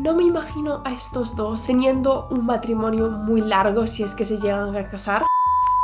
no me imagino a estos dos teniendo un matrimonio muy largo si es que se llegan a casar.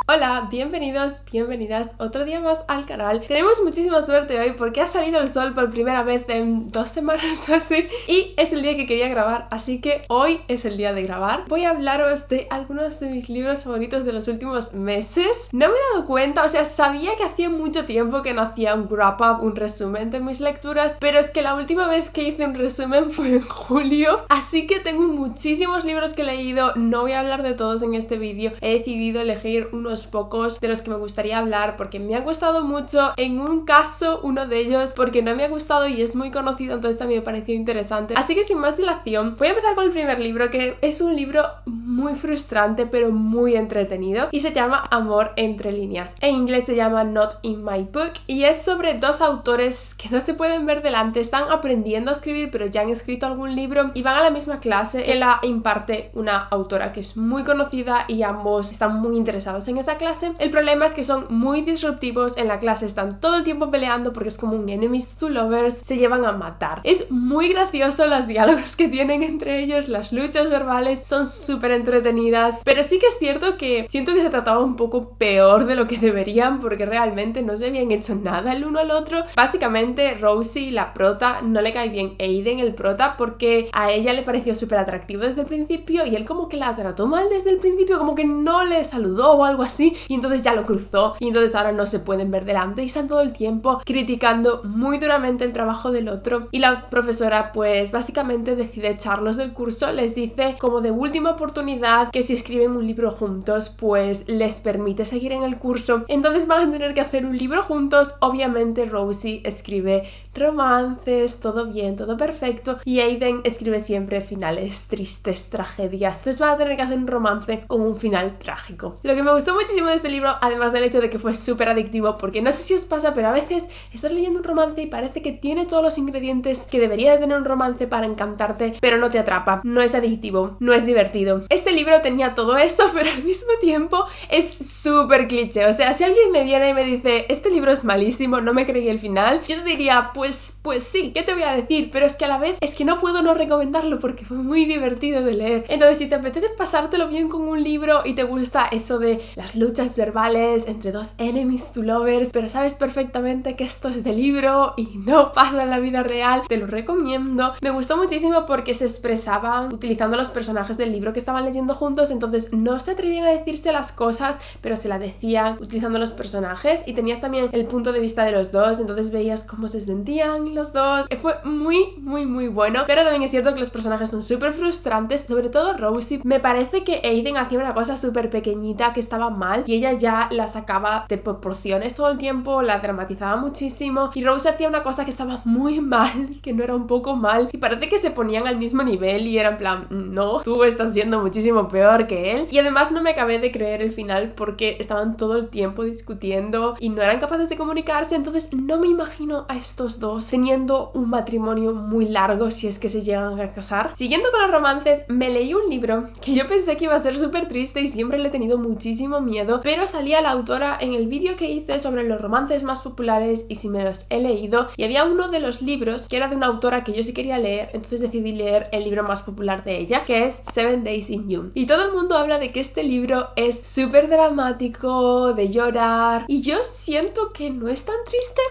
Hola, bienvenidos, bienvenidas otro día más al canal. Tenemos muchísima suerte hoy porque ha salido el sol por primera vez en 2 semanas o así y es el día que quería grabar, así que hoy es el día de grabar. Voy a hablaros de algunos de mis libros favoritos de los últimos meses. No me he dado cuenta, o sea, sabía que hacía mucho tiempo que no hacía un wrap up, un resumen de mis lecturas, pero es que la última vez que hice un resumen fue en julio, así que tengo muchísimos libros que he leído. No voy a hablar de todos en este vídeo, he decidido elegir unos pocos de los que me gustaría hablar porque me ha gustado mucho. En un caso, uno de ellos porque no me ha gustado y es muy conocido, entonces también me pareció interesante. Así que sin más dilación, voy a empezar con el primer libro, que es un libro muy frustrante pero muy entretenido y se llama Amor entre líneas. En inglés se llama Not in My Book y es sobre dos autores que no se pueden ver delante, están aprendiendo a escribir pero ya han escrito algún libro y van a la misma clase que la imparte una autora que es muy conocida y ambos están muy interesados en esa clase. El problema es que son muy disruptivos en la clase, están todo el tiempo peleando porque es como un enemies to lovers, se llevan a matar. Es muy gracioso los diálogos que tienen entre ellos, las luchas verbales son súper entretenidas, pero sí que es cierto que siento que se trataba un poco peor de lo que deberían porque realmente no se habían hecho nada el uno al otro. Básicamente Rosie, la prota, no le cae bien Aiden, el prota, porque a ella le pareció súper atractivo desde el principio y él como que la trató mal desde el principio, como que no le saludó o algo así, y entonces ya lo cruzó y entonces ahora no se pueden ver delante y están todo el tiempo criticando muy duramente el trabajo del otro y la profesora pues básicamente decide echarlos del curso. Les dice como de última oportunidad que si escriben un libro juntos pues les permite seguir en el curso, entonces van a tener que hacer un libro juntos. Obviamente Rosie escribe romances, todo bien, todo perfecto, y Aiden escribe siempre finales tristes, tragedias, entonces van a tener que hacer un romance con un final trágico. Lo que me gustó muchísimo de este libro, además del hecho de que fue súper adictivo, porque no sé si os pasa, pero a veces estás leyendo un romance y parece que tiene todos los ingredientes que debería de tener un romance para encantarte, pero no te atrapa, no es adictivo, no es divertido. Este libro tenía todo eso, pero al mismo tiempo es súper cliché. O sea, si alguien me viene y me dice este libro es malísimo, no me creí el final, yo te diría pues sí, ¿qué te voy a decir? Pero es que a la vez es que no puedo no recomendarlo porque fue muy divertido de leer. Entonces si te apetece pasártelo bien con un libro y te gusta eso de las luchas verbales entre dos enemies to lovers, pero sabes perfectamente que esto es de libro y no pasa en la vida real, te lo recomiendo. Me gustó muchísimo porque se expresaban utilizando los personajes del libro que estaban leyendo juntos, entonces no se atrevían a decirse las cosas, pero se la decían utilizando los personajes y tenías también el punto de vista de los dos, entonces veías cómo se sentían los dos. Fue muy bueno, pero también es cierto que los personajes son súper frustrantes, sobre todo Rosie. Me parece que Aiden hacía una cosa súper pequeñita que estaba mal y ella ya la sacaba de proporciones todo el tiempo, la dramatizaba muchísimo, y Rose hacía una cosa que estaba muy mal, que no era un poco mal, y parece que se ponían al mismo nivel y era en plan, no, tú estás siendo muchísimo peor que él. Y además no me acabé de creer el final porque estaban todo el tiempo discutiendo y no eran capaces de comunicarse, entonces no me imagino a estos dos teniendo un matrimonio muy largo si es que se llegan a casar. Siguiendo con los romances, me leí un libro que yo pensé que iba a ser súper triste y siempre le he tenido muchísimo miedo, pero salía la autora en el vídeo que hice sobre los romances más populares y si me los he leído, y había uno de los libros que era de una autora que yo sí quería leer, entonces decidí leer el libro más popular de ella, que es 7 Days in June, y todo el mundo habla de que este libro es súper dramático, de llorar, y yo siento que no es tan triste.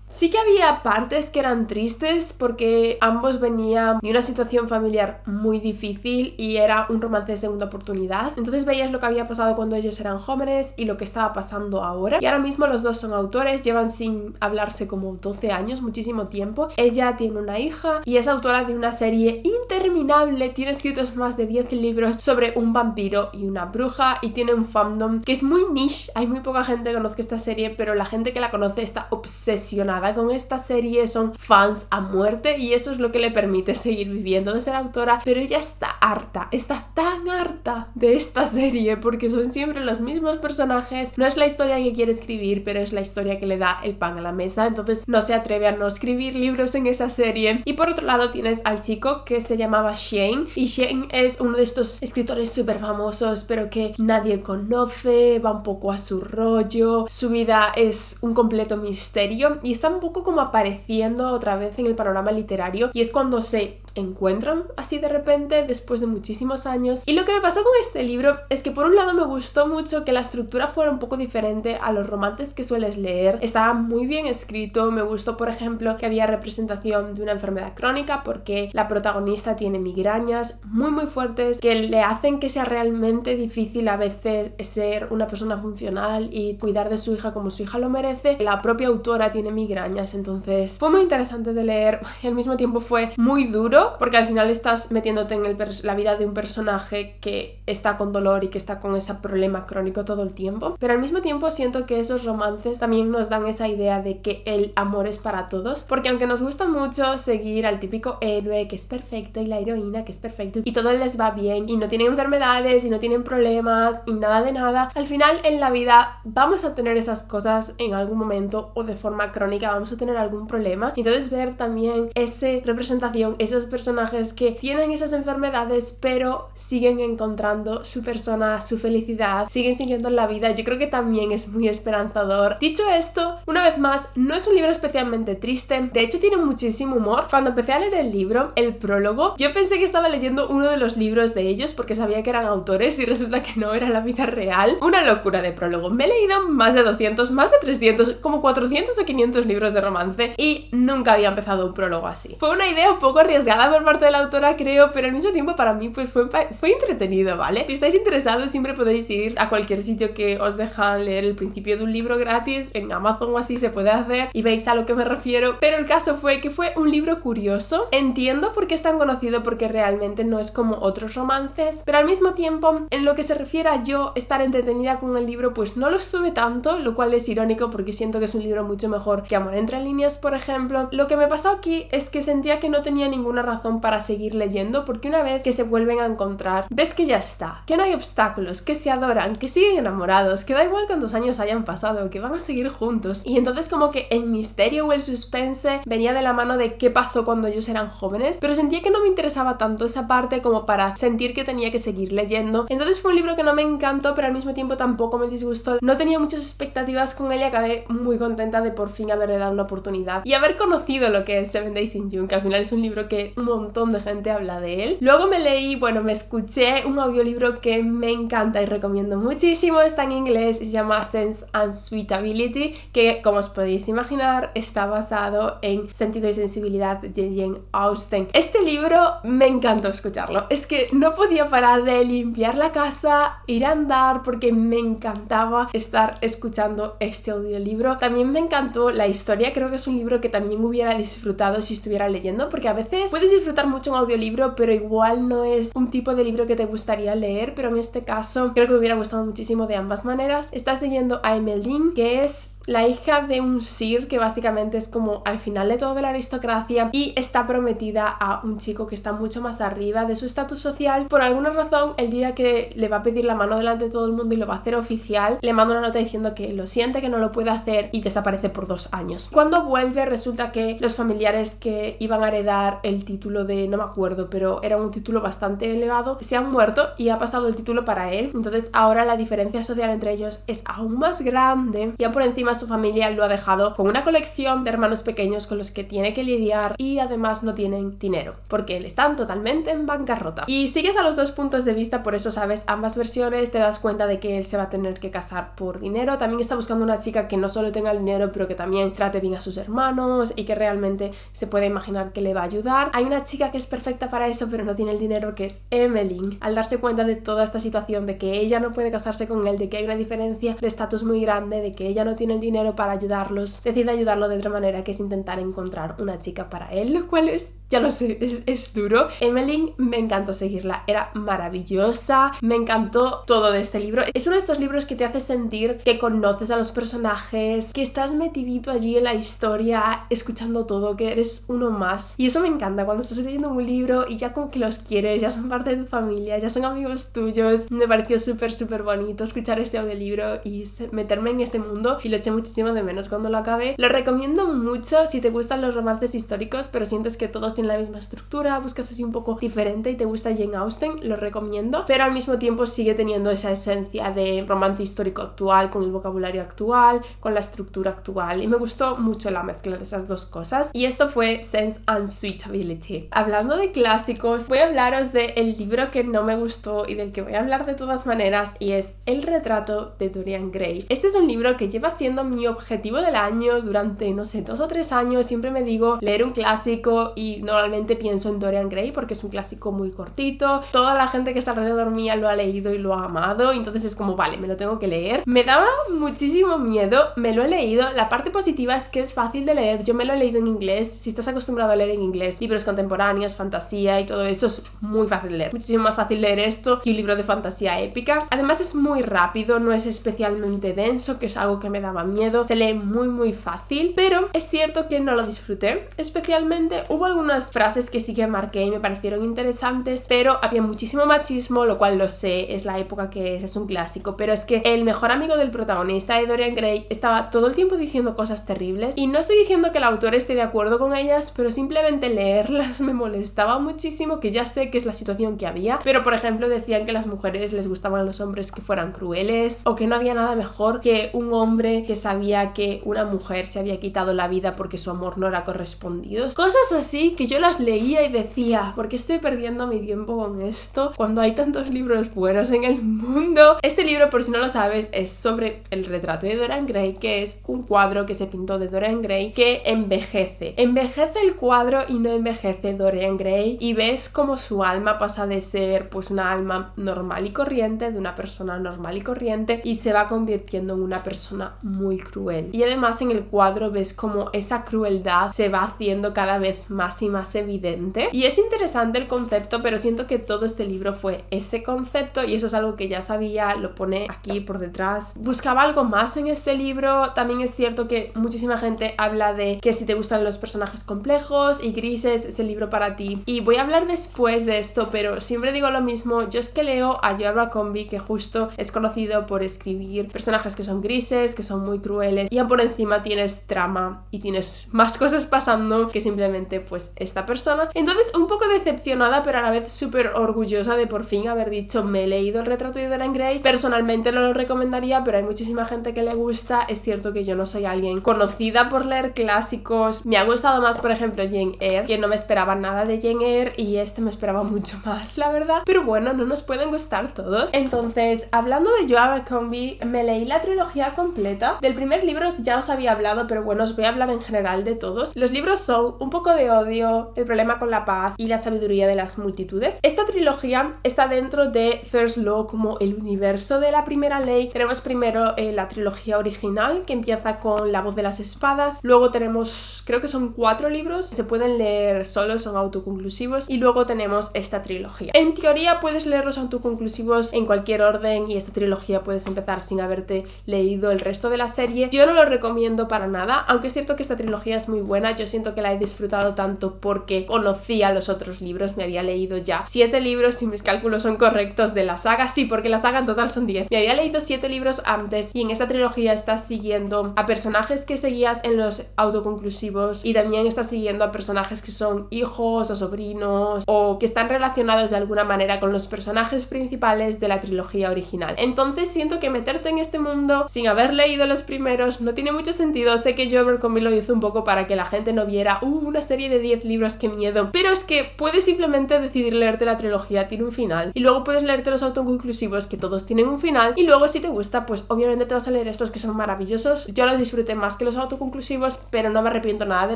Sí que había partes que eran tristes porque ambos venían de una situación familiar muy difícil y era un romance de segunda oportunidad. Entonces veías lo que había pasado cuando ellos eran jóvenes y lo que estaba pasando ahora. Y ahora mismo los dos son autores, llevan sin hablarse como 12 años, muchísimo tiempo. Ella tiene una hija y es autora de una serie interminable. Tiene escritos más de 10 libros sobre un vampiro y una bruja y tiene un fandom que es muy niche. Hay muy poca gente que conozca esta serie, pero la gente que la conoce está obsesionada con esta serie, son fans a muerte y eso es lo que le permite seguir viviendo de ser autora, pero ella está harta, está tan harta de esta serie porque son siempre los mismos personajes, no es la historia que quiere escribir, pero es la historia que le da el pan a la mesa, entonces no se atreve a no escribir libros en esa serie. Y por otro lado tienes al chico que se llamaba Shane, y Shane es uno de estos escritores súper famosos pero que nadie conoce, va un poco a su rollo, su vida es un completo misterio y está un poco como apareciendo otra vez en el panorama literario, y es cuando se encuentran así de repente después de muchísimos años. Y lo que me pasó con este libro es que por un lado me gustó mucho que la estructura fuera un poco diferente a los romances que sueles leer. Estaba muy bien escrito. Me gustó, por ejemplo, que había representación de una enfermedad crónica porque la protagonista tiene migrañas muy fuertes que le hacen que sea realmente difícil a veces ser una persona funcional y cuidar de su hija como su hija lo merece. La propia autora tiene migrañas, entonces fue muy interesante de leer y al mismo tiempo fue muy duro porque al final estás metiéndote en la vida de un personaje que está con dolor y que está con ese problema crónico todo el tiempo, pero al mismo tiempo siento que esos romances también nos dan esa idea de que el amor es para todos, porque aunque nos gusta mucho seguir al típico héroe que es perfecto y la heroína que es perfecto y todo les va bien y no tienen enfermedades y no tienen problemas y nada de nada, al final en la vida vamos a tener esas cosas en algún momento o de forma crónica vamos a tener algún problema. Entonces ver también esa representación, esos personajes que tienen esas enfermedades pero siguen encontrando su persona, su felicidad, siguen siguiendo la vida, yo creo que también es muy esperanzador. Dicho esto, una vez más, no es un libro especialmente triste, de hecho tiene muchísimo humor. Cuando empecé a leer el libro, el prólogo, yo pensé que estaba leyendo uno de los libros de ellos porque sabía que eran autores y resulta que no, era la vida real. Una locura de prólogo. Me he leído más de 200, más de 300, como 400 o 500 libros de romance y nunca había empezado un prólogo así. Fue una idea un poco arriesgada por parte de la autora, creo, pero al mismo tiempo para mí pues fue entretenido, ¿vale? Si estáis interesados siempre podéis ir a cualquier sitio que os dejan leer el principio de un libro gratis, en Amazon o así se puede hacer y veis a lo que me refiero, pero el caso fue que fue un libro curioso. Entiendo por qué es tan conocido porque realmente no es como otros romances, pero al mismo tiempo en lo que se refiere a yo estar entretenida con el libro pues no lo estuve tanto, lo cual es irónico porque siento que es un libro mucho mejor que Amor entre líneas, por ejemplo. Lo que me pasó aquí es que sentía que no tenía ninguna razón para seguir leyendo porque una vez que se vuelven a encontrar ves que ya está, que no hay obstáculos, que se adoran, que siguen enamorados, que da igual cuántos años hayan pasado, que van a seguir juntos. Y entonces como que el misterio o el suspense venía de la mano de qué pasó cuando ellos eran jóvenes, pero sentía que no me interesaba tanto esa parte como para sentir que tenía que seguir leyendo. Entonces fue un libro que no me encantó, pero al mismo tiempo tampoco me disgustó. No tenía muchas expectativas con él y acabé muy contenta de por fin haberle dado una oportunidad y haber conocido lo que es Seven Days in June, que al final es un libro que un montón de gente habla de él. Luego me escuché un audiolibro que me encanta y recomiendo muchísimo, está en inglés y se llama Sense and Suitability, que como os podéis imaginar está basado en Sentido y Sensibilidad de Jane Austen. Este libro me encantó escucharlo, es que no podía parar de limpiar la casa, ir a andar porque me encantaba estar escuchando este audiolibro. También me encantó la historia, creo que es un libro que también hubiera disfrutado si estuviera leyendo, porque a veces puedes disfrutar mucho un audiolibro pero igual no es un tipo de libro que te gustaría leer, pero en este caso creo que me hubiera gustado muchísimo de ambas maneras. Está siguiendo a Emmeline, que es la hija de un sir que básicamente es como al final de todo de la aristocracia y está prometida a un chico que está mucho más arriba de su estatus social. Por alguna razón, el día que le va a pedir la mano delante de todo el mundo y lo va a hacer oficial, le manda una nota diciendo que lo siente, que no lo puede hacer y desaparece por 2 años. Cuando vuelve resulta que los familiares que iban a heredar el título de, no me acuerdo, pero era un título bastante elevado, se han muerto y ha pasado el título para él. Entonces ahora la diferencia social entre ellos es aún más grande y aún por encima su familia lo ha dejado con una colección de hermanos pequeños con los que tiene que lidiar y además no tienen dinero porque él están totalmente en bancarrota. Y sigues a los 2 puntos de vista, por eso sabes ambas versiones, te das cuenta de que él se va a tener que casar por dinero. También está buscando una chica que no solo tenga el dinero pero que también trate bien a sus hermanos y que realmente se puede imaginar que le va a ayudar. Hay una chica que es perfecta para eso pero no tiene el dinero, que es Emmeline. Al darse cuenta de toda esta situación, de que ella no puede casarse con él, de que hay una diferencia de estatus muy grande, de que ella no tiene el dinero para ayudarlos, decide ayudarlo de otra manera, que es intentar encontrar una chica para él, lo cual es, ya lo sé, es duro. Emmeline me encantó seguirla, era maravillosa, me encantó todo de este libro. Es uno de estos libros que te hace sentir que conoces a los personajes, que estás metidito allí en la historia, escuchando todo, que eres uno más. Y eso me encanta, cuando estás leyendo un libro y ya como que los quieres, ya son parte de tu familia, ya son amigos tuyos. Me pareció súper bonito escuchar este audiolibro y meterme en ese mundo y lo eché muchísimo de menos cuando lo acabé. Lo recomiendo mucho si te gustan los romances históricos pero sientes que todos tiene la misma estructura, buscas así un poco diferente y te gusta Jane Austen, lo recomiendo, pero al mismo tiempo sigue teniendo esa esencia de romance histórico actual, con el vocabulario actual, con la estructura actual, y me gustó mucho la mezcla de esas dos cosas. Y esto fue Sense and Suitability. Hablando de clásicos, voy a hablaros del libro que no me gustó y del que voy a hablar de todas maneras, y es El retrato de Dorian Gray. Este es un libro que lleva siendo mi objetivo del año durante, no sé, 2 o 3 años. Siempre me digo leer un clásico y normalmente pienso en Dorian Gray porque es un clásico muy cortito, toda la gente que está alrededor mía lo ha leído y lo ha amado, entonces es como, vale, me lo tengo que leer. Me daba muchísimo miedo, me lo he leído. La parte positiva es que es fácil de leer, yo me lo he leído en inglés. Si estás acostumbrado a leer en inglés libros contemporáneos, fantasía y todo eso, es muy fácil de leer, muchísimo más fácil leer esto que un libro de fantasía épica. Además es muy rápido, no es especialmente denso, que es algo que me daba miedo, se lee muy fácil, pero es cierto que no lo disfruté especialmente. Hubo algunas frases que sí que marqué y me parecieron interesantes, pero había muchísimo machismo, lo cual lo sé, es la época que es un clásico, pero es que el mejor amigo del protagonista de Dorian Gray estaba todo el tiempo diciendo cosas terribles, y no estoy diciendo que el autor esté de acuerdo con ellas, pero simplemente leerlas me molestaba muchísimo, que ya sé que es la situación que había, pero por ejemplo decían que a las mujeres les gustaban los hombres que fueran crueles, o que no había nada mejor que un hombre que sabía que una mujer se había quitado la vida porque su amor no era correspondido. Cosas así que yo las leía y decía, ¿por qué estoy perdiendo mi tiempo con esto cuando hay tantos libros buenos en el mundo? Este libro, por si no lo sabes, es sobre el retrato de Dorian Gray, que es un cuadro que se pintó de Dorian Gray que envejece el cuadro y no envejece Dorian Gray, y ves como su alma pasa de ser pues una alma normal y corriente, de una persona normal y corriente, y se va convirtiendo en una persona muy cruel. Y además en el cuadro ves como esa crueldad se va haciendo cada vez más y más evidente, y es interesante el concepto, pero siento que todo este libro fue ese concepto, y eso es algo que ya sabía, lo pone aquí por detrás. Buscaba algo más en este libro. También es cierto que muchísima gente habla de que si te gustan los personajes complejos y grises es el libro para ti, y voy a hablar después de esto, pero siempre digo lo mismo. Yo es que leo a Joe Abercrombie, que justo es conocido por escribir personajes que son grises, que son muy crueles, y por encima tienes trama y tienes más cosas pasando que simplemente pues esta persona. Entonces un poco decepcionada, pero a la vez súper orgullosa de por fin haber dicho, me he leído el retrato de Dorian Gray. Personalmente no lo recomendaría, pero hay muchísima gente que le gusta. Es cierto que yo no soy alguien conocida por leer clásicos. Me ha gustado más, por ejemplo, Jane Eyre, que no me esperaba nada de Jane Eyre, y este me esperaba mucho más, la verdad. Pero bueno, no nos pueden gustar todos. Entonces, hablando de Joe Abercrombie, me leí la trilogía completa. Del primer libro ya os había hablado, pero bueno, os voy a hablar en general de todos. Los libros son Un poco de odio, El problema con la paz y La sabiduría de las multitudes. Esta trilogía está dentro de First Law, como el universo de La primera ley. Tenemos primero la trilogía original, que empieza con La voz de las espadas. Luego tenemos, creo que son 4 libros, se pueden leer solos, son autoconclusivos, y luego tenemos esta trilogía. En teoría puedes leer los autoconclusivos en cualquier orden, y esta trilogía puedes empezar sin haberte leído el resto de la serie. Yo no lo recomiendo para nada, aunque es cierto que esta trilogía es muy buena. Yo siento que la he disfrutado tanto porque conocía los otros libros, me había leído ya 7 libros, si mis cálculos son correctos, de la saga. Sí, porque la saga en total son 10. Me había leído 7 libros antes, y en esta trilogía estás siguiendo a personajes que seguías en los autoconclusivos, y también estás siguiendo a personajes que son hijos o sobrinos, o que están relacionados de alguna manera con los personajes principales de la trilogía original. Entonces siento que meterte en este mundo sin haber leído los primeros no tiene mucho sentido. Sé que Joe Abercrombie lo hizo un poco para que la gente no viera una serie de 10 libros, qué miedo, pero es que puedes simplemente decidir leerte la trilogía, tiene un final, y luego puedes leerte los autoconclusivos, que todos tienen un final, y luego si te gusta pues obviamente te vas a leer estos, que son maravillosos. Yo los disfruté más que los autoconclusivos, pero no me arrepiento nada de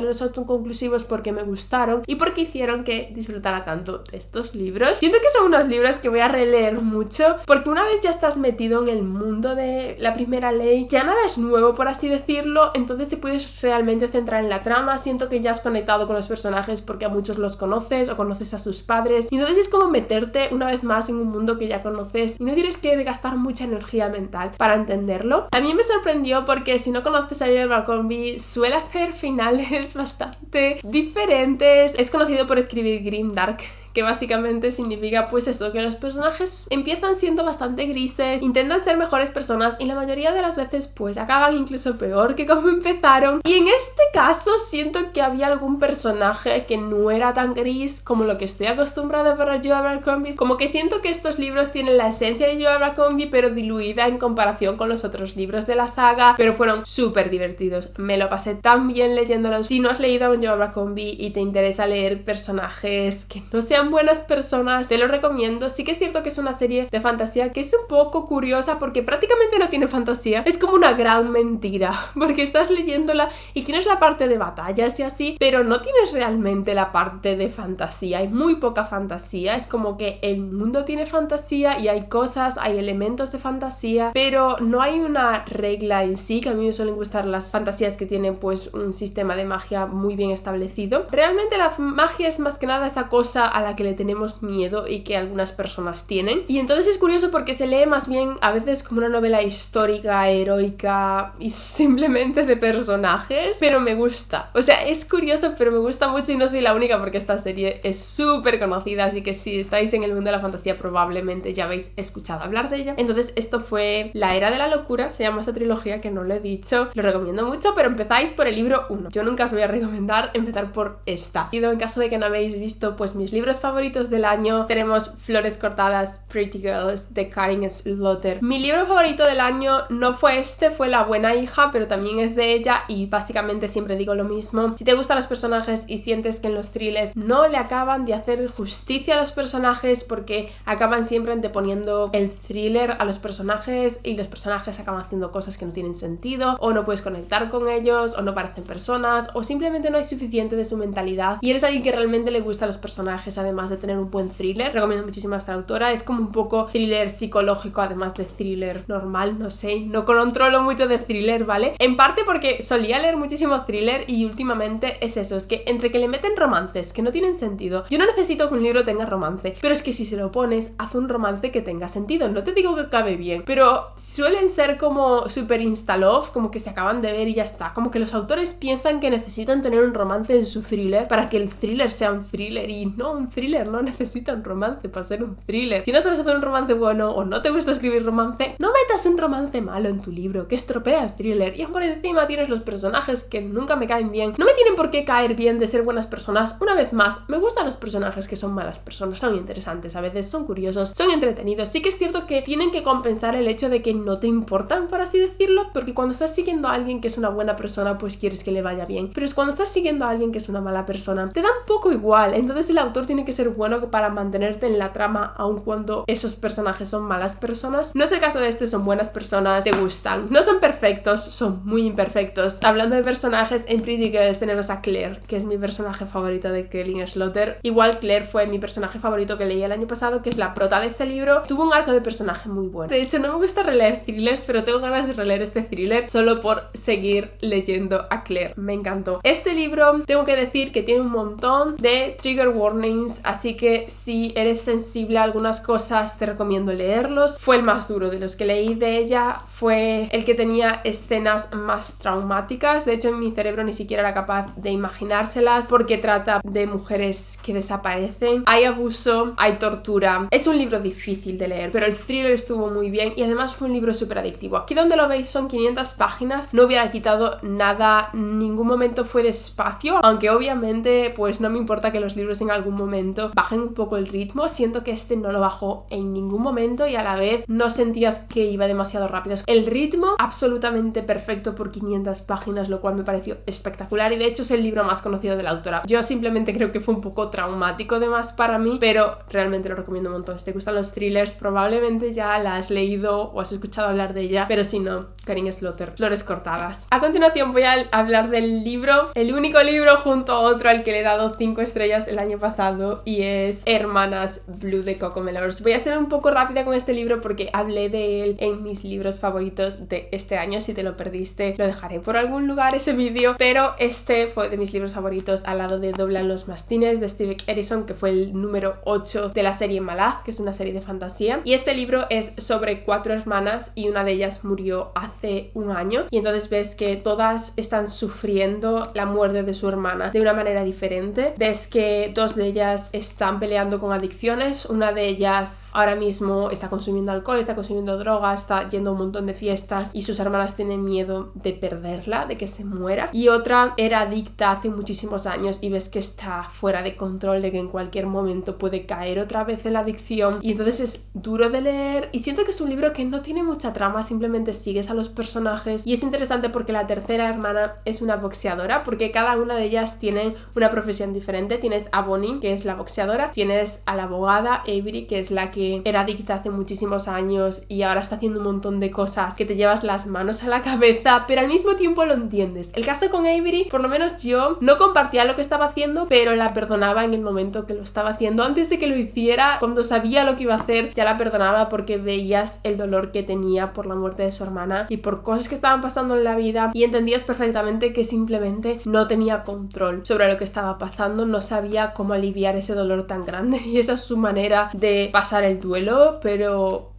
los autoconclusivos porque me gustaron y porque hicieron que disfrutara tanto de estos libros. Siento que son unos libros que voy a releer mucho, porque una vez ya estás metido en el mundo de La primera ley, ya nada es nuevo, por así decirlo, entonces te puedes realmente centrar en la trama. Siento que ya has conectado con los personajes porque a muchos los conoces o conoces a sus padres, y entonces es como meterte una vez más en un mundo que ya conoces y no tienes que gastar mucha energía mental para entenderlo. También me sorprendió porque si no conoces a Joe Abercrombie, suele hacer finales bastante diferentes. Es conocido por escribir grimdark, que básicamente significa pues eso, que los personajes empiezan siendo bastante grises, intentan ser mejores personas y la mayoría de las veces pues acaban incluso peor que como empezaron. Y en este caso siento que había algún personaje que no era tan gris como lo que estoy acostumbrada para Joe Abercrombie. Como que siento que estos libros tienen la esencia de Joe Abercrombie pero diluida en comparación con los otros libros de la saga, pero fueron súper divertidos. Me lo pasé tan bien leyéndolos. Si no has leído a Joe Abercrombie y te interesa leer personajes que no sean buenas personas, te lo recomiendo. Sí que es cierto que es una serie de fantasía que es un poco curiosa porque prácticamente no tiene fantasía. Es como una gran mentira porque estás leyéndola y tienes la parte de batallas y así, pero no tienes realmente la parte de fantasía. Hay muy poca fantasía. Es como que el mundo tiene fantasía y hay cosas, hay elementos de fantasía, pero no hay una regla en sí, que a mí me suelen gustar las fantasías que tienen pues un sistema de magia muy bien establecido. Realmente la magia es más que nada esa cosa a la que le tenemos miedo y que algunas personas tienen. Y entonces es curioso porque se lee más bien a veces como una novela histórica, heroica y simplemente de personajes, pero me gusta. O sea, es curioso, pero me gusta mucho y no soy la única porque esta serie es súper conocida, así que si estáis en el mundo de la fantasía probablemente ya habéis escuchado hablar de ella. Entonces esto fue La Era de la Locura, se llama esta trilogía, que no lo he dicho, lo recomiendo mucho, pero empezáis por el libro 1. Yo nunca os voy a recomendar empezar por esta. Y en caso de que no habéis visto pues mis libros favoritos del año, tenemos Flores Cortadas, Pretty Girls de Karin Slaughter. Mi libro favorito del año no fue este, fue La Buena Hija, pero también es de ella y básicamente siempre digo lo mismo. Si te gustan los personajes y sientes que en los thrillers no le acaban de hacer justicia a los personajes porque acaban siempre anteponiendo el thriller a los personajes y los personajes acaban haciendo cosas que no tienen sentido, o no puedes conectar con ellos, o no parecen personas, o simplemente no hay suficiente de su mentalidad y eres alguien que realmente le gusta a los personajes además de tener un buen thriller, recomiendo muchísimo a esta autora. Es como un poco thriller psicológico además de thriller normal, no sé, no controlo mucho de thriller, ¿vale? En parte porque solía leer muchísimo thriller y últimamente es eso, es que entre que le meten romances que no tienen sentido, yo no necesito que un libro tenga romance, pero es que si se lo pones, haz un romance que tenga sentido. No te digo que acabe bien, pero suelen ser como super insta-love, como que se acaban de ver y ya está. Como que los autores piensan que necesitan tener un romance en su thriller para que el thriller sea un thriller, y no, un thriller no necesita un romance para ser un thriller. Si no sabes hacer un romance bueno o no te gusta escribir romance, no metas un romance malo en tu libro que estropea el thriller. Y por encima tienes los personajes que nunca me caen bien. No me tienen por qué caer bien de ser buenas personas. Una vez más, me gustan los personajes que son malas personas, son interesantes, a veces son curiosos, son entretenidos. Sí que es cierto que tienen que compensar el hecho de que no te importan, por así decirlo, porque cuando estás siguiendo a alguien que es una buena persona, pues quieres que le vaya bien. Pero es cuando estás siguiendo a alguien que es una mala persona, te da un poco igual. Entonces el autor tiene que ser bueno para mantenerte en la trama, aun cuando esos personajes son malas personas. No es el caso de este, son buenas personas, te gustan. No son perfectos, son muy imperfectos. Hablando de personajes, en Pretty Girls tenemos a Claire, que es mi personaje favorito de Karin Slaughter. Igual Claire fue mi personaje favorito que leí el año pasado, que es la prota de este libro. Tuvo un arco de personaje muy bueno. De hecho, no me gusta releer thrillers, pero tengo ganas de releer este thriller solo por seguir leyendo a Claire. Me encantó. Este libro, tengo que decir que tiene un montón de trigger warnings, así que si eres sensible a algunas cosas, te recomiendo leerlos. Fue el más duro de los que leí de ella, fue el que tenía escenas más traumáticas. De hecho, en mi cerebro ni siquiera era capaz de imaginárselas porque trata de mujeres que desaparecen. Hay abuso, hay tortura. Es un libro difícil de leer, pero el thriller estuvo muy bien y además fue un libro súper adictivo. Aquí donde lo veis son 500 páginas, no hubiera quitado nada, ningún momento fue despacio, aunque obviamente pues no me importa que los libros en algún momento bajen un poco el ritmo. Siento que este no lo bajó en ningún momento y a la vez no sentías que iba demasiado rápido. El ritmo absolutamente perfecto por 500 páginas, lo cual me pareció espectacular y de hecho es el libro más conocido de la autora. Yo simplemente creo que fue un poco traumático además para mí, pero realmente lo recomiendo un montón. Si te gustan los thrillers, probablemente ya la has leído o has escuchado hablar de ella, pero si no, Karin Slaughter, Flores Cortadas. A continuación voy a hablar del libro, el único libro junto a otro al que le he dado 5 estrellas el año pasado, y es Hermanas Blue de Cocomelons. Voy a ser un poco rápida con este libro porque hablé de él en mis libros favoritos de este año. Si te lo perdiste, lo dejaré por algún lugar ese vídeo, pero este fue de mis libros favoritos al lado de Doblan los mastines de Steve Edison, que fue el número 8 de la serie Malaz, que es una serie de fantasía. Y este libro es sobre 4 hermanas y una de ellas murió hace un año, y entonces ves que todas están sufriendo la muerte de su hermana de una manera diferente. Ves que 2 de ellas hermanas están peleando con adicciones. Una de ellas ahora mismo está consumiendo alcohol, está consumiendo drogas, está yendo a un montón de fiestas y sus hermanas tienen miedo de perderla, de que se muera. Y otra era adicta hace muchísimos años y ves que está fuera de control, de que en cualquier momento puede caer otra vez en la adicción, y entonces es duro de leer y siento que es un libro que no tiene mucha trama, simplemente sigues a los personajes. Y es interesante porque la tercera hermana es una boxeadora, porque cada una de ellas tiene una profesión diferente. Tienes a Bonnie, que es la boxeadora, tienes a la abogada Avery, que es la que era adicta hace muchísimos años y ahora está haciendo un montón de cosas que te llevas las manos a la cabeza, pero al mismo tiempo lo entiendes. El caso con Avery, por lo menos yo no compartía lo que estaba haciendo, pero la perdonaba en el momento que lo estaba haciendo. Antes de que lo hiciera, cuando sabía lo que iba a hacer, ya la perdonaba porque veías el dolor que tenía por la muerte de su hermana y por cosas que estaban pasando en la vida, y entendías perfectamente que simplemente no tenía control sobre lo que estaba pasando, no sabía cómo aliviar ese dolor tan grande, y esa es su manera de pasar el duelo. Pero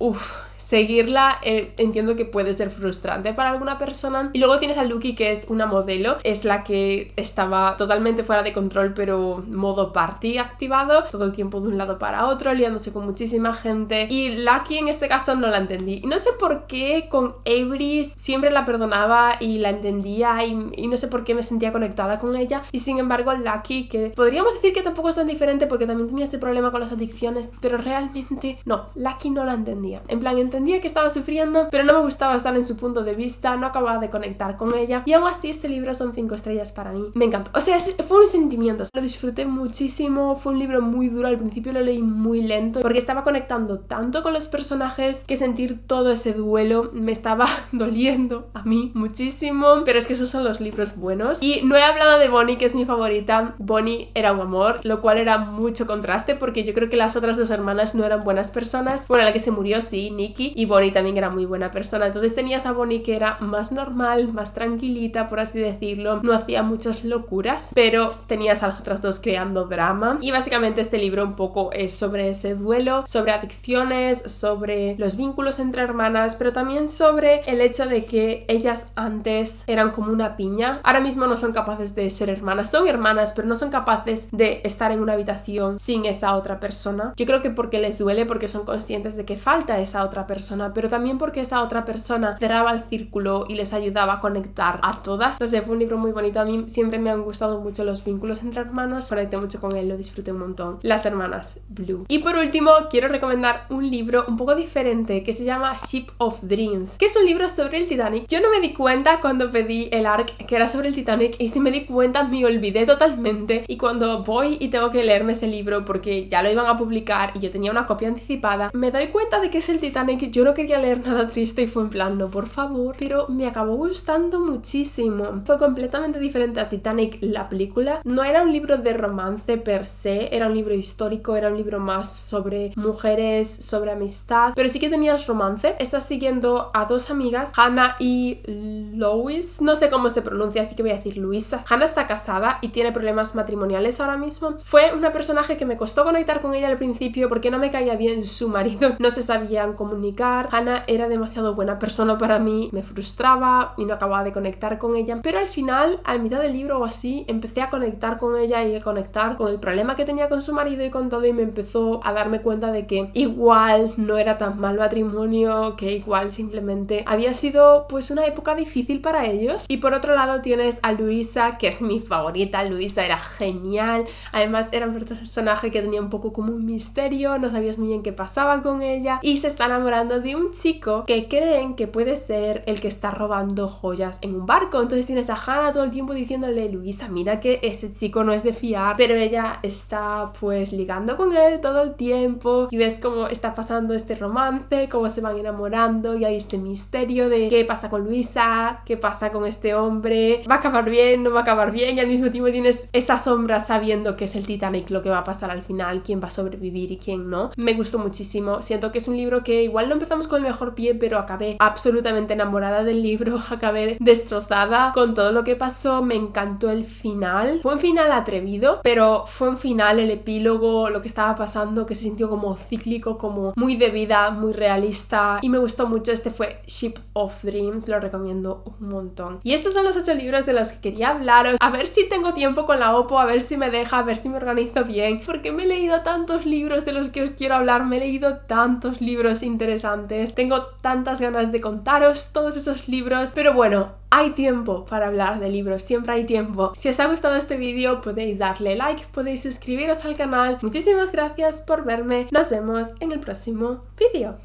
seguirla entiendo que puede ser frustrante para alguna persona. Y luego tienes a Lucky, que es una modelo, es la que estaba totalmente fuera de control, pero modo party activado, todo el tiempo de un lado para otro, liándose con muchísima gente, y Lucky en este caso no la entendí. Y no sé por qué con Avery siempre la perdonaba y la entendía, y no sé por qué me sentía conectada con ella, y sin embargo Lucky, que podríamos decir que tampoco es tan diferente porque también tenía ese problema con las adicciones, pero realmente no, Lucky no la entendía. En plan, entendía que estaba sufriendo, pero no me gustaba estar en su punto de vista, no acababa de conectar con ella, y aún así este libro son 5 estrellas para mí. Me encantó, o sea, fue un sentimiento, lo disfruté muchísimo. Fue un libro muy duro, al principio lo leí muy lento porque estaba conectando tanto con los personajes que sentir todo ese duelo me estaba doliendo a mí muchísimo, pero es que esos son los libros buenos. Y no he hablado de Bonnie, que es mi favorita. Bonnie era un amor, lo cual era mucho contraste porque yo creo que las otras dos hermanas no eran buenas personas. Bueno, la que se murió sí, Nikki, y Bonnie también era muy buena persona. Entonces tenías a Bonnie, que era más normal, más tranquilita, por así decirlo, no hacía muchas locuras, pero tenías a las otras dos creando drama. Y básicamente este libro un poco es sobre ese duelo, sobre adicciones, sobre los vínculos entre hermanas, pero también sobre el hecho de que ellas antes eran como una piña. Ahora mismo no son capaces de ser hermanas, son hermanas, pero no son capaces de estar en una habitación sin esa otra persona. Yo creo que porque les duele, porque son conscientes de que falta esa otra persona, pero también porque esa otra persona cerraba el círculo y les ayudaba a conectar a todas. No sé, fue un libro muy bonito. A mí siempre me han gustado mucho los vínculos entre hermanos, conecté mucho con él, lo disfruté un montón. Las hermanas Blue. Y por último, quiero recomendar un libro un poco diferente que se llama Ship of Dreams, que es un libro sobre el Titanic. Yo no me di cuenta cuando pedí el ARC que era sobre el Titanic, y si me di cuenta me olvidé totalmente, y cuando voy y tengo que leerme ese libro porque ya lo iban a publicar y yo tenía una copia anticipada, me doy cuenta de que es el Titanic. Yo no quería leer nada triste y fue en plan, no, por favor, pero me acabó gustando muchísimo. Fue completamente diferente a Titanic, la película. No era un libro de romance per se, era un libro histórico, era un libro más sobre mujeres, sobre amistad, pero sí que tenías romance. Estás siguiendo a dos amigas, Hannah y Lois, no sé cómo se pronuncia, así que voy a decir Luisa. Hannah está casada y tiene problemas matrimoniales ahora mismo. Fue una personaje que me costó conectar con ella al principio porque no me caía bien su marido, no se sabían comunicar. Hannah era demasiado buena persona para mí, me frustraba y no acababa de conectar con ella, pero al final, a mitad del libro o así, empecé a conectar con ella y a conectar con el problema que tenía con su marido y con todo, y me empezó a darme cuenta de que igual no era tan mal matrimonio, que igual simplemente había sido pues una época difícil para ellos. Y por otro lado tienes a Luisa, que es mi favorita. Luisa era genial, además era un personaje que tenía un poco como un misterio, no sabías muy bien qué pasaba con ella, y se está enamorando de un chico que creen que puede ser el que está robando joyas en un barco. Entonces tienes a Hannah todo el tiempo diciéndole, Luisa, mira que ese chico no es de fiar, pero ella está pues ligando con él todo el tiempo, y ves cómo está pasando este romance, cómo se van enamorando, y hay este misterio de qué pasa con Luisa, qué pasa con este hombre, va a acabar bien, no va a acabar bien, y al mismo tiempo tienes esa sombra sabiendo que es el Titanic lo que va a pasar al final, quién va a sobrevivir y quién no. Me gustó muchísimo, siento que es un libro que igual igual no empezamos con el mejor pie, pero acabé absolutamente enamorada del libro, acabé destrozada con todo lo que pasó, me encantó el final. Fue un final atrevido, pero fue un final, el epílogo, lo que estaba pasando, que se sintió como cíclico, como muy de vida, muy realista, y me gustó mucho. Este fue Ship of Dreams, lo recomiendo un montón. Y estos son los 8 libros de los que quería hablaros. A ver si tengo tiempo con la Oppo, a ver si me deja, a ver si me organizo bien, porque me he leído tantos libros de los que os quiero hablar, me he leído tantos libros interesantes, tengo tantas ganas de contaros todos esos libros, pero bueno, hay tiempo para hablar de libros, siempre hay tiempo. Si os ha gustado este vídeo podéis darle like, podéis suscribiros al canal. Muchísimas gracias por verme, nos vemos en el próximo vídeo.